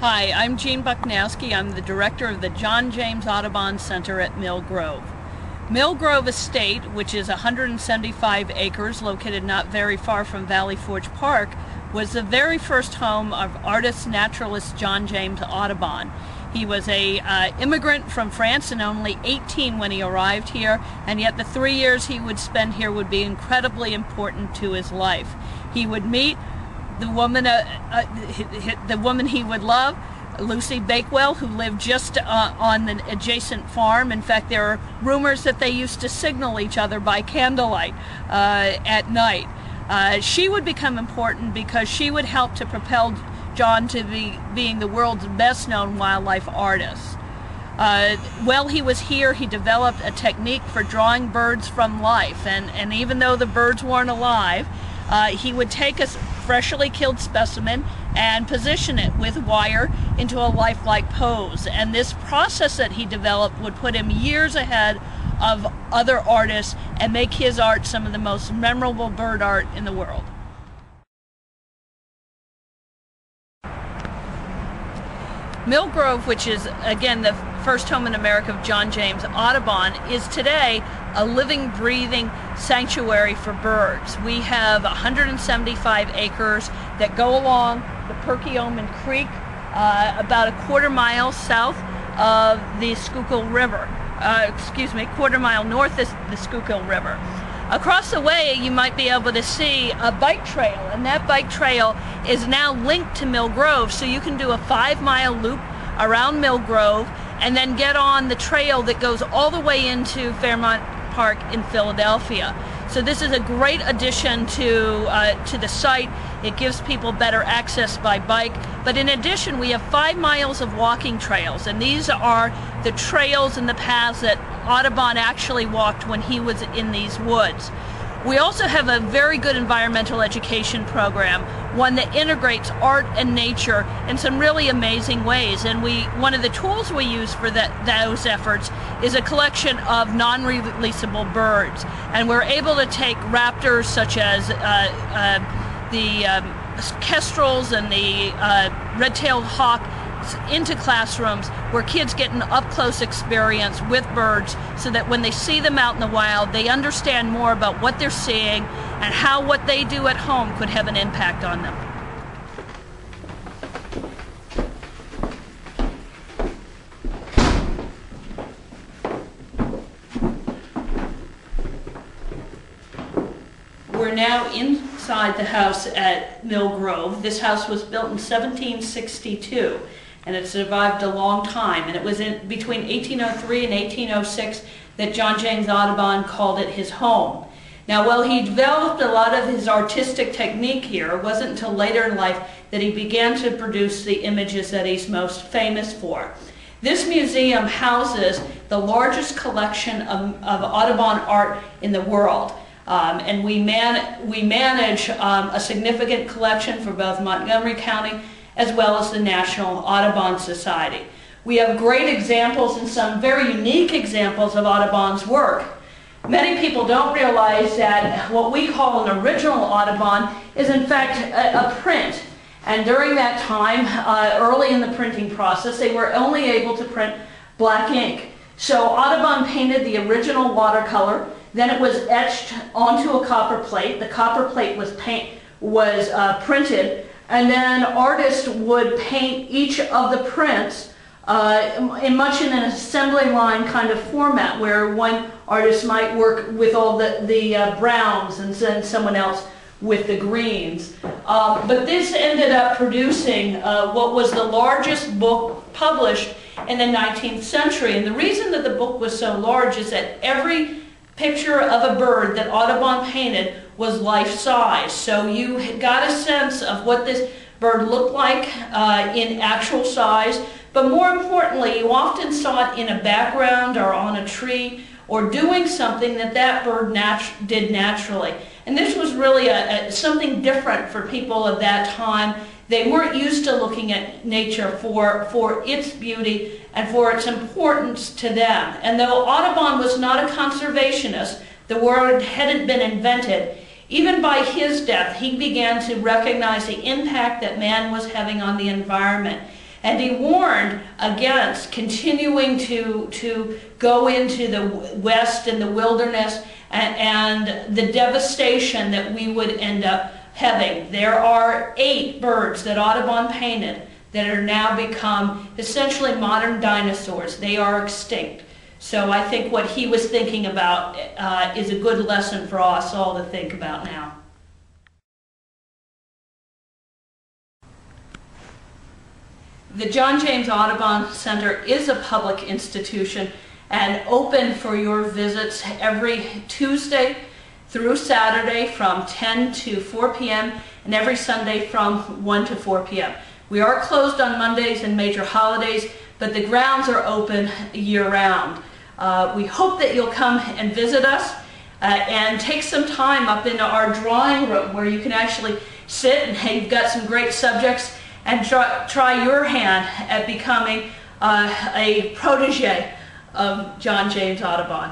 Hi, I'm Jean Bucknowski. I'm the director of the John James Audubon Center at Mill Grove. Mill Grove Estate, which is 175 acres located not very far from Valley Forge Park, was the very first home of artist naturalist John James Audubon. He was an immigrant from France and only 18 when he arrived here, and yet the 3 years he would spend here would be incredibly important to his life. He would meet the woman he would love, Lucy Bakewell, who lived just on the adjacent farm. In fact, there are rumors that they used to signal each other by candlelight at night. She would become important because she would help to propel John to being the world's best-known wildlife artist. While he was here, he developed a technique for drawing birds from life, and even though the birds weren't alive, he would take a freshly killed specimen and position it with wire into a lifelike pose. And this process that he developed would put him years ahead of other artists and make his art some of the most memorable bird art in the world. Mill Grove, which is again the first home in America of John James Audubon, is today a living, breathing sanctuary for birds. We have 175 acres that go along the Perkiomen Creek, about a quarter-mile south of the Schuylkill River. Quarter-mile north of the Schuylkill River. Across the way, you might be able to see a bike trail, and that bike trail is now linked to Mill Grove, so you can do a 5-mile loop around Mill Grove and then get on the trail that goes all the way into Fairmount Park in Philadelphia. So this is a great addition to the site. It gives people better access by bike. But in addition, we have 5 miles of walking trails, and these are the trails and the paths that Audubon actually walked when he was in these woods. We also have a very good environmental education program, one that integrates art and nature in some really amazing ways. And one of the tools we use for those efforts is a collection of non-releasable birds. And we're able to take raptors such as the kestrels and the red-tailed hawk into classrooms where kids get an up-close experience with birds so that when they see them out in the wild, they understand more about what they're seeing and how what they do at home could have an impact on them. We're now inside the house at Mill Grove. This house was built in 1762. And it survived a long time. And it was between 1803 and 1806 that John James Audubon called it his home. Now, while he developed a lot of his artistic technique here, it wasn't until later in life that he began to produce the images that he's most famous for. This museum houses the largest collection of Audubon art in the world. And we manage a significant collection for both Montgomery County as well as the National Audubon Society. We have great examples and some very unique examples of Audubon's work. Many people don't realize that what we call an original Audubon is in fact a print. And during that time, early in the printing process, they were only able to print black ink. So Audubon painted the original watercolor, then it was etched onto a copper plate. The copper plate was printed, and then artists would paint each of the prints much in an assembly line kind of format, where one artist might work with all the browns and then someone else with the greens. But this ended up producing what was the largest book published in the 19th century. And the reason that the book was so large is that every picture of a bird that Audubon painted was life-size. So you got a sense of what this bird looked like in actual size, but more importantly, you often saw it in a background or on a tree or doing something that bird did naturally. And this was really something different for people of that time. They weren't used to looking at nature for its beauty and for its importance to them. And though Audubon was not a conservationist, the word hadn't been invented, even by his death, he began to recognize the impact that man was having on the environment. And he warned against continuing to go into the West and the wilderness and the devastation that we would end up having. There are 8 birds that Audubon painted that are now become essentially modern dinosaurs. They are extinct. So I think what he was thinking about is a good lesson for us all to think about now. The John James Audubon Center is a public institution and open for your visits every Tuesday through Saturday from 10 to 4 p.m. and every Sunday from 1 to 4 p.m. We are closed on Mondays and major holidays, but the grounds are open year-round. We hope that you'll come and visit us and take some time up in our drawing room where you can actually sit and you've got some great subjects and try your hand at becoming a protege of John James Audubon.